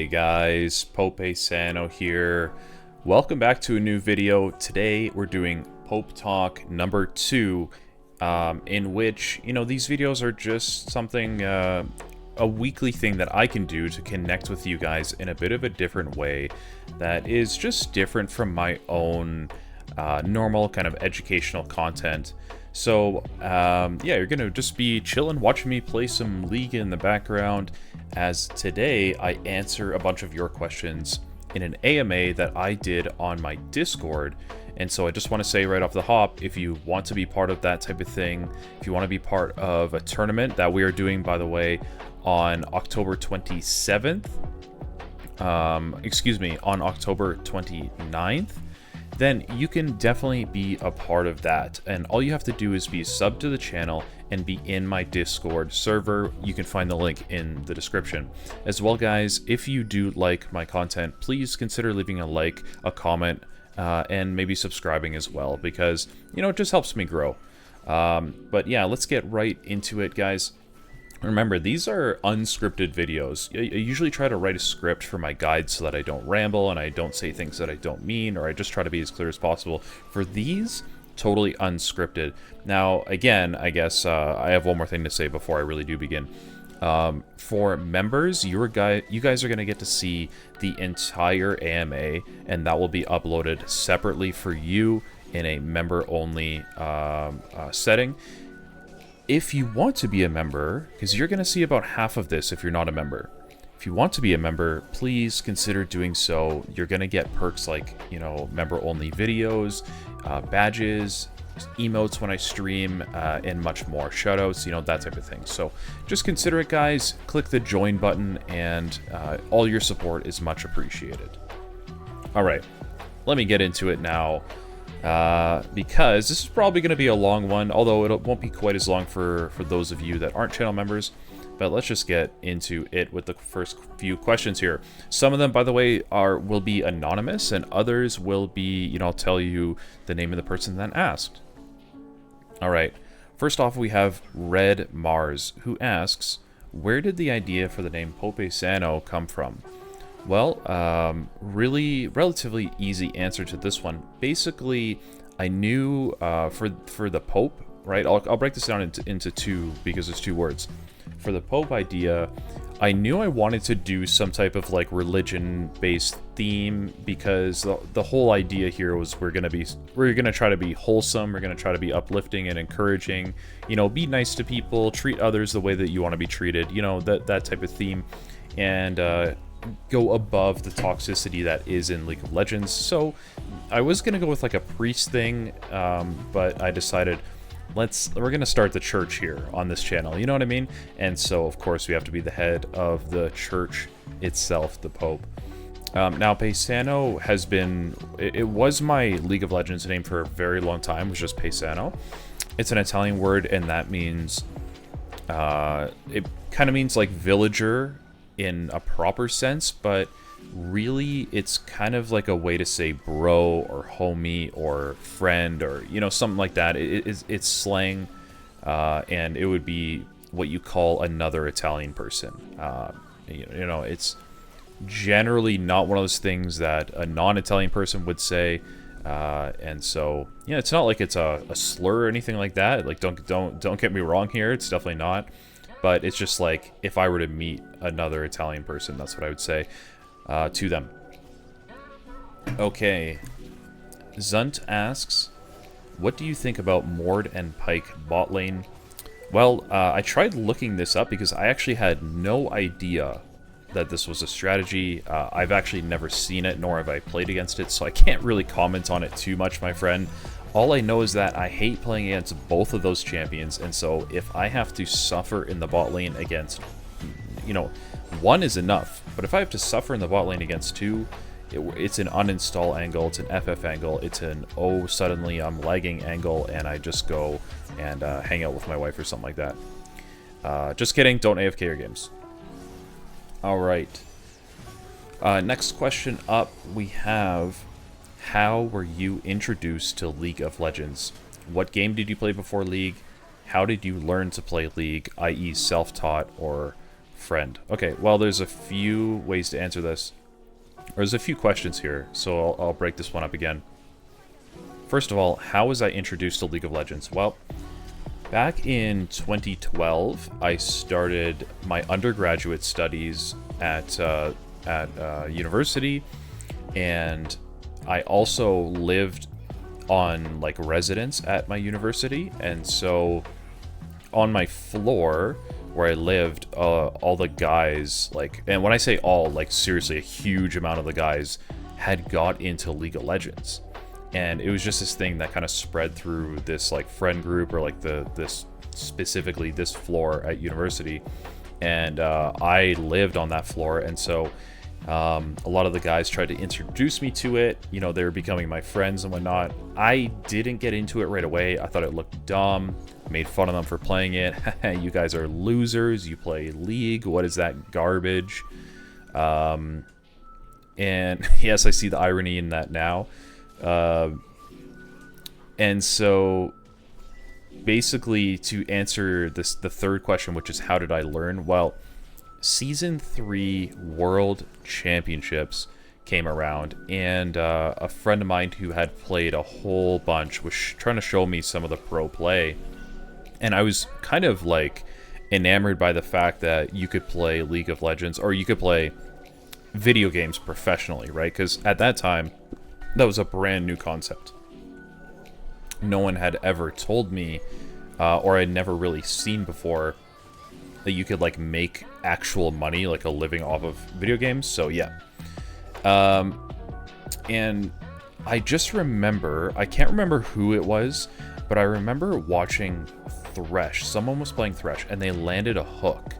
guys, Paesano here. Welcome back to a new video. Today we're doing Pope Talk number 2, in which, these videos are just something, a weekly thing that I can do to connect with you guys in a bit of a different way that is just different from my own normal kind of educational content. So, yeah, you're going to just be chilling, watching me play some League in the background, as today I answer a bunch of your questions in an AMA that I did on my Discord. And so I just want to say right off the hop, if you want to be part of that type of thing, if you want to be part of a tournament that we are doing, by the way, on October 27th, on October 29th, then you can definitely be a part of that. And all you have to do is be a sub to the channel and be in my Discord server. You can find the link in the description. As well, guys, if you do like my content, please consider leaving a like, a comment, and maybe subscribing as well, because, it just helps me grow. But yeah, let's get right into it, guys. Remember, these are unscripted videos. I usually try to write a script for my guides so that I don't ramble and I don't say things that I don't mean, or I just try to be as clear as possible. For these, totally unscripted. Now, again, I guess I have one more thing to say before I really do begin. For members, you guys are going to get to see the entire AMA, and that will be uploaded separately for you in a member-only setting. If you want to be a member, because you're going to see about half of this if you're not a member. If you want to be a member, please consider doing so. You're going to get perks like, member-only videos, badges, emotes when I stream, and much more. Shoutouts, that type of thing. So just consider it, guys. Click the join button, and all your support is much appreciated. All right, let me get into it now. Because this is probably going to be a long one, although it won't be quite as long for those of you that aren't channel members. But let's just get into it with the first few questions here. Some of them, by the way, will be anonymous, and others will be, I'll tell you the name of the person that asked. All right. First off, we have Red Mars, who asks, where did the idea for the name Paesano come from? Well, relatively easy answer to this one. Basically, I knew for the Pope, right? I'll break this down into two because there's two words. For the Pope idea, I knew I wanted to do some type of like religion-based theme, because the whole idea here was we're gonna try to be wholesome, we're gonna try to be uplifting and encouraging, be nice to people, treat others the way that you want to be treated, that type of theme, and go above the toxicity that is in League of Legends. So I was gonna go with like a priest thing, but I decided we're gonna start the church here on this channel, you know what I mean? And so of course we have to be the head of the church itself, the Pope. Now Paesano has been, it was my League of Legends name for a very long time, it was just Paesano. It's an Italian word, and that means it kind of means like villager in a proper sense, but really it's kind of like a way to say bro or homie or friend, or something like that. It's slang, and it would be what you call another Italian person. It's generally not one of those things that a non-Italian person would say, and so it's not like it's a slur or anything like that. Like don't get me wrong here, it's definitely not. But it's just like, if I were to meet another Italian person, that's what I would say to them. Okay. Zunt asks, what do you think about Mord and Pike bot lane? Well, I tried looking this up because I actually had no idea that this was a strategy. I've actually never seen it, nor have I played against it, so I can't really comment on it too much, my friend. All I know is that I hate playing against both of those champions, and so if I have to suffer in the bot lane against, one is enough, but if I have to suffer in the bot lane against two, it's an uninstall angle, it's an FF angle, it's an oh suddenly I'm lagging angle, and I just go and hang out with my wife or something like that. Just kidding, don't AFK your games. Alright. Next question up, we have, how were you introduced to League of Legends? What game did you play before League? How did you learn to play League, i.e. self-taught or friend. Okay, well, there's a few ways to answer this. There's a few questions here, so I'll break this one up again. First of all, how was I introduced to League of Legends? Well, back in 2012, I started my undergraduate studies at university, and I also lived on like residence at my university, and so on my floor where I lived, all the guys, like, and when I say all, like seriously, a huge amount of the guys had got into League of Legends. And it was just this thing that kind of spread through this like friend group, or like this specifically this floor at university. And I lived on that floor, and so a lot of the guys tried to introduce me to it. You know, they were becoming my friends and whatnot. I didn't get into it right away. I thought it looked dumb. Made fun of them for playing it. You guys are losers. You play League. What is that garbage? And yes, I see the irony in that now. And so basically, to answer the third question, which is how did I learn? Well, Season 3 World Championships came around, and a friend of mine who had played a whole bunch was trying to show me some of the pro play. And I was kind of like enamored by the fact that you could play League of Legends, or you could play video games professionally, right? Because at that time, that was a brand new concept. No one had ever told me, or I'd never really seen before, that you could like make actual money, like a living off of video games. So yeah. And I just remember, I can't remember who it was, but I remember watching Thresh. Someone was playing Thresh, and they landed a hook.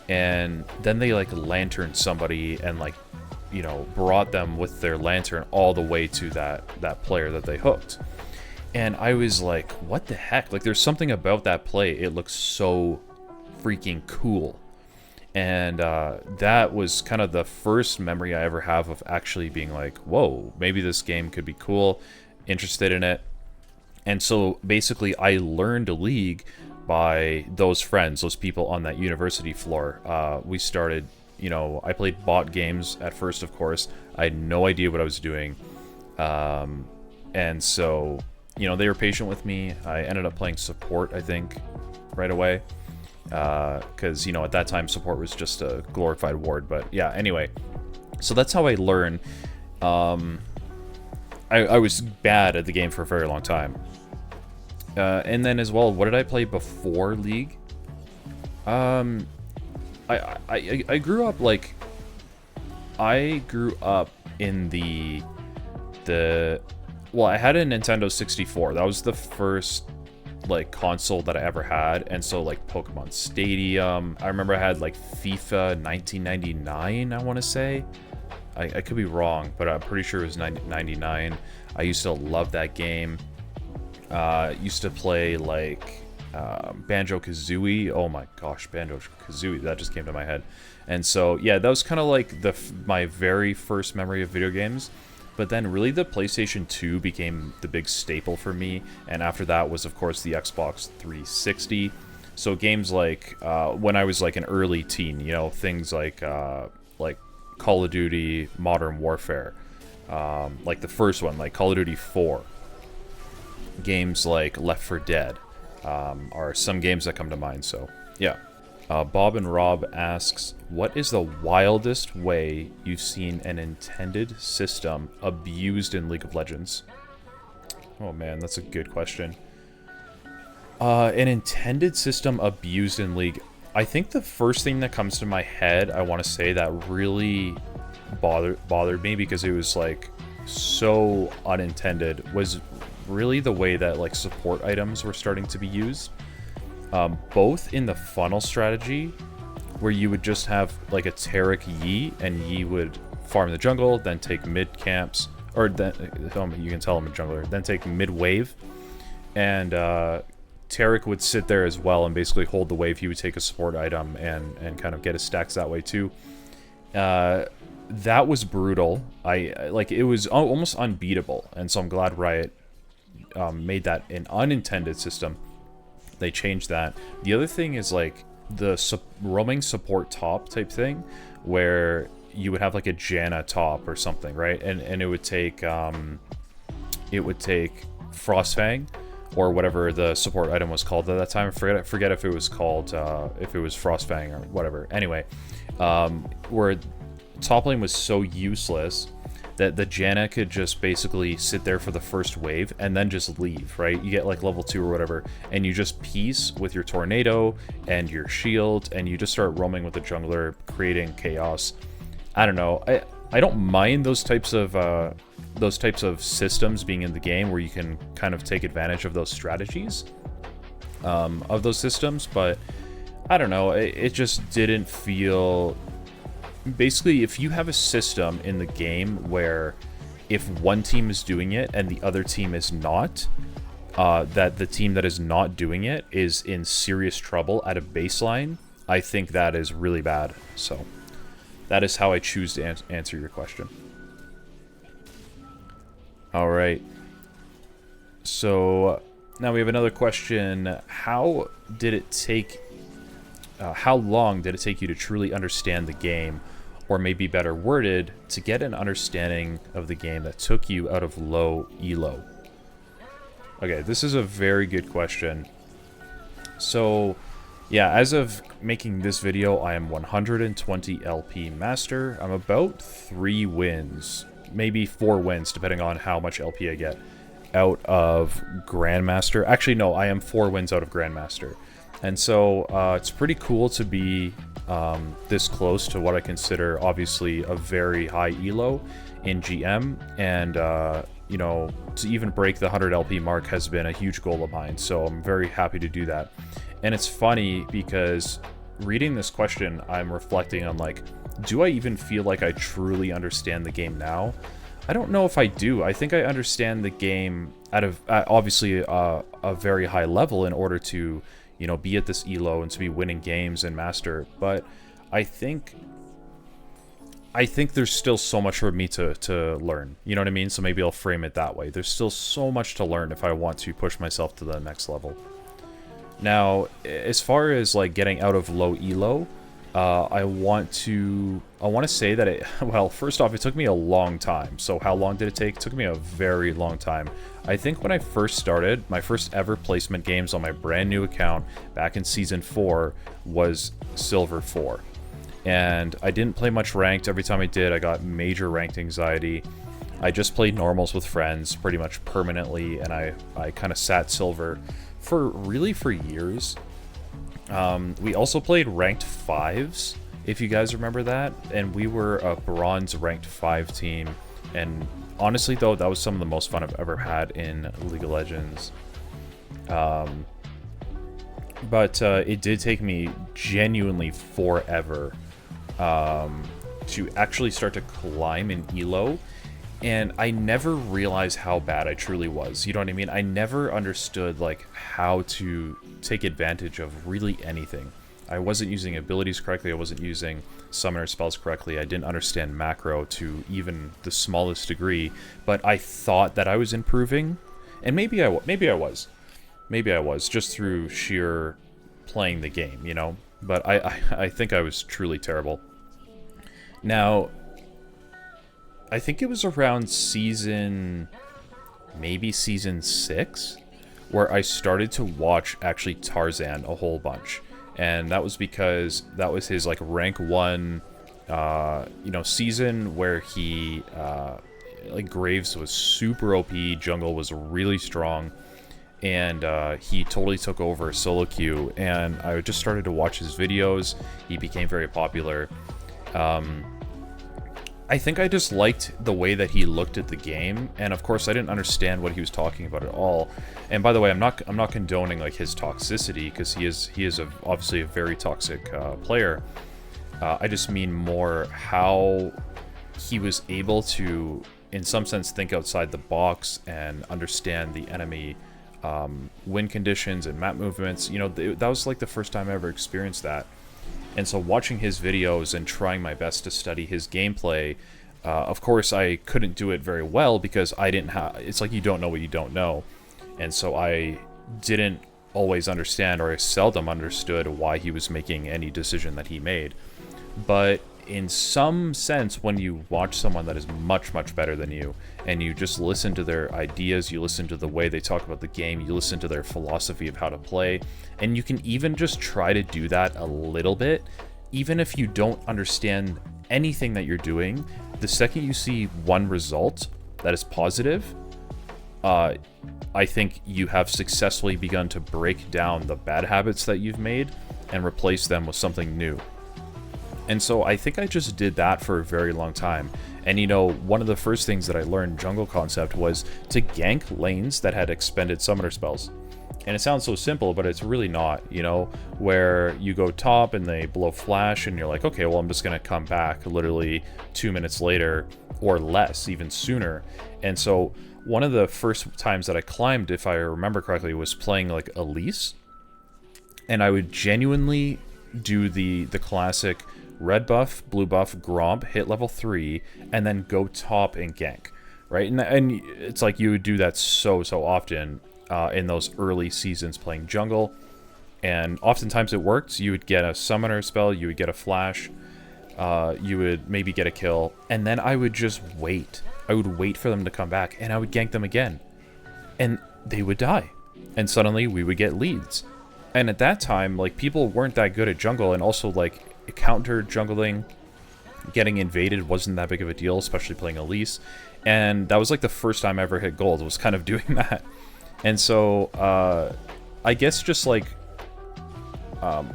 And then they like lanterned somebody and like, you know, brought them with their lantern all the way to that player that they hooked. And I was like, what the heck? Like, there's something about that play. It looks so freaking cool. And that was kind of the first memory I ever have of actually being like, whoa, maybe this game could be cool, interested in it. And so basically I learned League by those friends, those people on that university floor. We started, you know, I played bot games at first, of course. I had no idea what I was doing. And so, you know, they were patient with me. I ended up playing support, I think, right away. Because, you know, at that time, support was just a glorified ward. But yeah, anyway. So that's how I learned. I was bad at the game for a very long time. And then as well, what did I play before League? I grew up like, I grew up in well, I had a Nintendo 64. That was the first like console that I ever had, and so like Pokemon Stadium. I remember I had like FIFA 1999. I want to say. I could be wrong, but I'm pretty sure it was 99. I used to love that game. Used to play like Banjo-Kazooie. Oh my gosh, Banjo-Kazooie, that just came to my head. And so yeah, that was kind of like my very first memory of video games. But then really the PlayStation 2 became the big staple for me, and after that was of course the Xbox 360. So games like when I was like an early teen, you know, things like Call of Duty Modern Warfare, like the first one, like Call of Duty 4. Games like Left 4 Dead are some games that come to mind. So yeah. Bob and Rob asks, what is the wildest way you've seen an intended system abused in League of Legends? Oh man, that's a good question. An intended system abused in League. I think the first thing that comes to my head, I want to say, that really bothered me because it was like so unintended, was really the way that like support items were starting to be used. Both in the funnel strategy, where you would just have like a Taric Yi, and Yi would farm the jungle, then take mid camps, or then you can tell him a jungler, then take mid wave, and Taric would sit there as well and basically hold the wave. He would take a support item and kind of get his stacks that way too. That was brutal. I like, it was almost unbeatable, and so I'm glad Riot made that an unintended system. They changed that. The other thing is like roaming support top type thing, where you would have like a Janna top or something, right? And it would take Frostfang, or whatever the support item was called at that time. I forget if it was called if it was Frostfang or whatever. Anyway, where top lane was so useless that the Janna could just basically sit there for the first wave and then just leave, right? You get like level 2 or whatever, and you just piece with your tornado and your shield, and you just start roaming with the jungler, creating chaos. I don't know. I don't mind those types of systems being in the game where you can kind of take advantage of those strategies of those systems, but I don't know. It just didn't feel. Basically, if you have a system in the game where if one team is doing it and the other team is not, that the team that is not doing it is in serious trouble at a baseline, I think that is really bad. So that is how I choose to answer your question. All right. So now we have another question. How long did it take you to truly understand the game, or maybe better worded, to get an understanding of the game that took you out of low ELO? Okay, this is a very good question. So, yeah, as of making this video, I am 120 LP Master. I'm about 3 wins, maybe 4 wins, depending on how much LP I get, out of Grandmaster. Actually, no, I am 4 wins out of Grandmaster. And so it's pretty cool to be this close to what I consider, obviously, a very high ELO in GM. And, you know, to even break the 100 LP mark has been a huge goal of mine. So I'm very happy to do that. And it's funny because reading this question, I'm reflecting on, like, do I even feel like I truly understand the game now? I don't know if I do. I think I understand the game at obviously a very high level in order to, you know, be at this ELO and to be winning games and master. But I think there's still so much for me to learn. You know what I mean? So maybe I'll frame it that way. There's still so much to learn if I want to push myself to the next level. Now, as far as like getting out of low ELO, I want to say that well, first off, it took me a long time. So how long did it take? It took me a very long time. I think when I first started, my first ever placement games on my brand new account back in Season 4 was Silver 4. And I didn't play much ranked. Every time I did, I got major ranked anxiety. I just played normals with friends pretty much permanently, and I kind of sat Silver for years. We also played ranked 5s, if you guys remember that, and we were a bronze ranked 5 team, and honestly though, that was some of the most fun I've ever had in League of Legends. But it did take me genuinely forever to actually start to climb in ELO, and I never realized how bad I truly was. You know what I mean? I never understood like how to take advantage of really anything. I wasn't using abilities correctly. I wasn't using summoner spells correctly. I didn't understand macro to even the smallest degree. But I thought that I was improving, and maybe I was just through sheer playing the game, you know. But I think I was truly terrible. Now, I think it was around maybe season 6, where I started to watch actually Tarzan a whole bunch. And that was because that was his like rank 1 you know, season where he like Graves was super OP, jungle was really strong, and he totally took over solo queue, and I just started to watch his videos. He became very popular. I think I just liked the way that he looked at the game, and of course I didn't understand what he was talking about at all. And by the way, I'm not condoning like his toxicity, because he is obviously a very toxic player. I just mean more how he was able to, in some sense, think outside the box and understand the enemy win conditions and map movements. You know, that was like the first time I ever experienced that. And so watching his videos and trying my best to study his gameplay, of course I couldn't do it very well because I didn't have, it's like you don't know what you don't know. And so I didn't always understand, or I seldom understood why he was making any decision that he made. But in some sense, when you watch someone that is much, much better than you, and you just listen to their ideas, you listen to the way they talk about the game, you listen to their philosophy of how to play, and you can even just try to do that a little bit, even if you don't understand anything that you're doing, the second you see one result that is positive, I think you have successfully begun to break down the bad habits that you've made and replace them with something new. And so I think I just did that for a very long time. And you know, one of the first things that I learned jungle concept was to gank lanes that had expended summoner spells. And it sounds so simple, but it's really not, you know, where you go top and they blow flash and you're like, okay, well, I'm just going to come back literally 2 minutes later or less, even sooner. And so one of the first times that I climbed, if I remember correctly, was playing like Elise. And I would genuinely do the classic red buff, blue buff, Gromp, hit level 3, and then go top and gank, right? And it's like you would do that so often in those early seasons playing jungle. And oftentimes it worked. You would get a summoner spell, you would get a flash, you would maybe get a kill, and then I would just wait. I would wait for them to come back, and I would gank them again. And they would die. And suddenly we would get leads. And at that time, like, people weren't that good at jungle, and also, like, counter jungling, getting invaded wasn't that big of a deal, especially playing Elise. And that was, like, the first time I ever hit gold, was kind of doing that. And so, I guess just, like,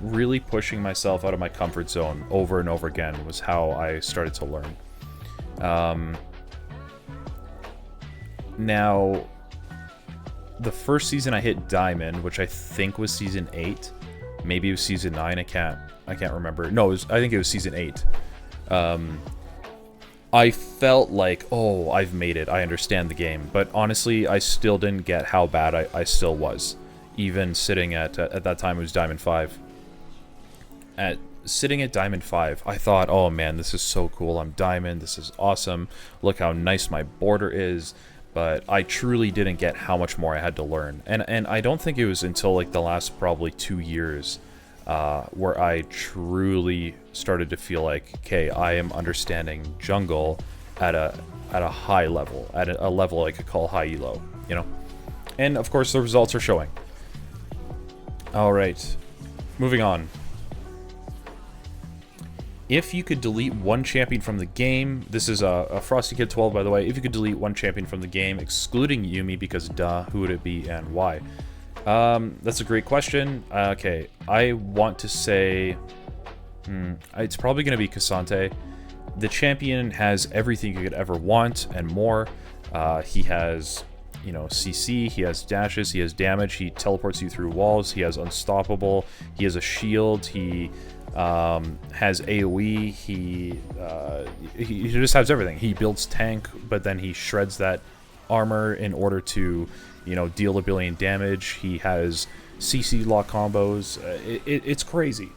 really pushing myself out of my comfort zone over and over again was how I started to learn. Now, the first season I hit Diamond, which I think was Season 8. Maybe it was Season 9, I can't remember. No, I think it was Season 8. I felt like, oh, I've made it. I understand the game. But honestly, I still didn't get how bad I still was. Even sitting at that time, it was Diamond 5. Sitting at Diamond 5, I thought, oh man, this is so cool. I'm Diamond. This is awesome. Look how nice my border is. But I truly didn't get how much more I had to learn. And I don't think it was until like the last probably 2 years where I truly started to feel like, okay, I am understanding jungle at a high level, at a level I could call high ELO, you know? And of course the results are showing. Alright, moving on. If you could delete one champion from the game, this is a Frosty Kid 12, by the way. If you could delete one champion from the game, excluding Yumi, because duh, who would it be and why? That's a great question. Okay, I want to say, it's probably going to be Cassante. The champion has everything you could ever want and more. He has, you know, CC, he has dashes, he has damage, he teleports you through walls, he has unstoppable, he has a shield, he has AoE, he just has everything. He builds tank, but then he shreds that armor in order to, you know, deal a billion damage. He has CC lock combos. It's crazy.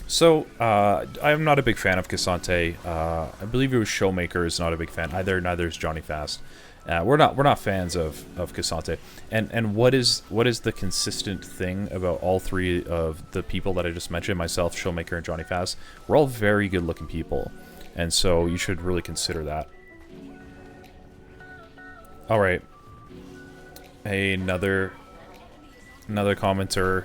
So, I'm not a big fan of Cassante. I believe it was Showmaker is not a big fan either. Neither is Johnny Fast. We're not fans of Cassante. And what is the consistent thing about all three of the people that I just mentioned, myself, Showmaker, and Johnny Fast? We're all very good looking people, and so you should really consider that. All right. Another commenter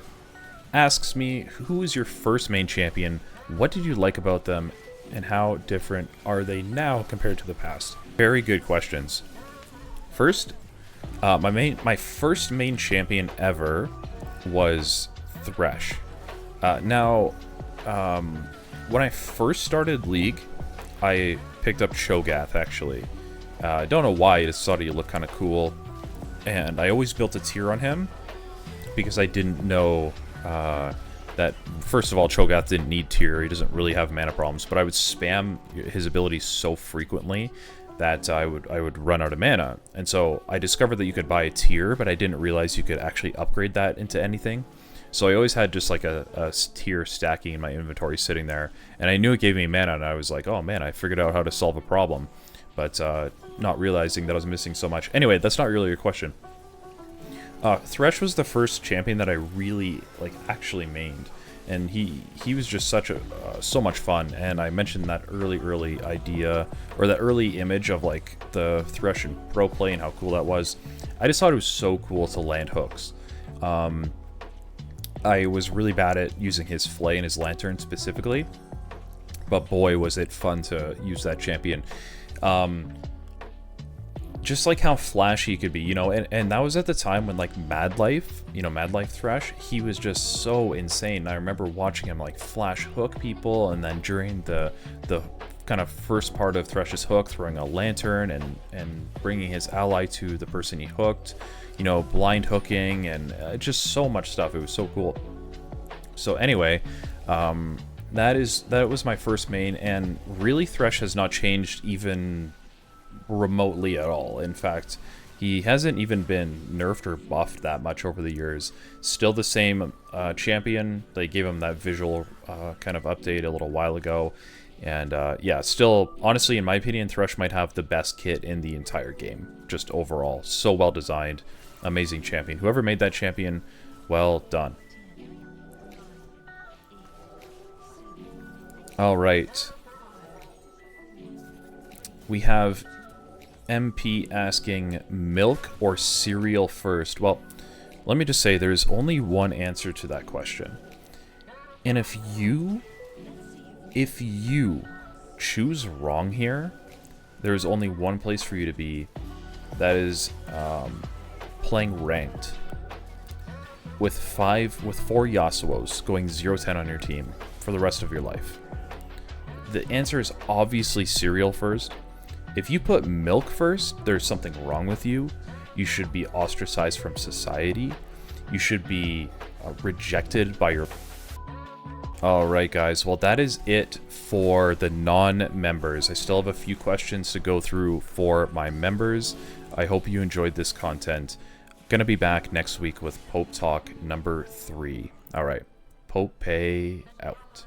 asks me, who is your first main champion? What did you like about them, and how different are they now compared to the past? Very good questions. First, my first main champion ever was Thresh. Now, when I first started League, I picked up Cho'Gath, actually. I don't know why, I just thought he looked kind of cool. And I always built a tier on him, because I didn't know that, first of all, Cho'Gath didn't need tier. He doesn't really have mana problems, but I would spam his abilities so frequently that I would run out of mana. And so I discovered that you could buy a tier, but I didn't realize you could actually upgrade that into anything. So I always had just like a tier stacking in my inventory sitting there, and I knew it gave me mana, and I was like, oh man, I figured out how to solve a problem. But not realizing that I was missing so much. Anyway, that's not really your question. Thresh was the first champion that I really like actually mained, and he was just such a so much fun. And I mentioned that early idea, or that early image of like the Thresh and pro play and how cool that was. I just thought it was so cool to land hooks. I was really bad at using his flay and his lantern specifically, but boy was it fun to use that champion. Just like how flashy he could be, you know, and that was at the time when like Mad Life, you know, Mad Life Thresh, he was just so insane. I remember watching him like flash hook people, and then during the kind of first part of Thresh's hook, throwing a lantern and bringing his ally to the person he hooked, you know, blind hooking, and just so much stuff. It was so cool. So anyway, that was my first main, and really Thresh has not changed even remotely at all. In fact, he hasn't even been nerfed or buffed that much over the years. Still the same champion. They gave him that visual kind of update a little while ago. And yeah, still, honestly, in my opinion, Thresh might have the best kit in the entire game. Just overall. So well designed. Amazing champion. Whoever made that champion, well done. Alright. We have MP asking milk or cereal first. Well, let me just say there's only one answer to that question. And if you choose wrong here, there's only one place for you to be. That is playing ranked with 4 Yasuos going 0-10 on your team for the rest of your life. The answer is obviously cereal first. If you put milk first, there's something wrong with you. You should be ostracized from society. You should be rejected by your... Alright guys, well that is it for the non-members. I still have a few questions to go through for my members. I hope you enjoyed this content. I'm gonna be back next week with Pope Talk number 3. Alright, Pope Pay out.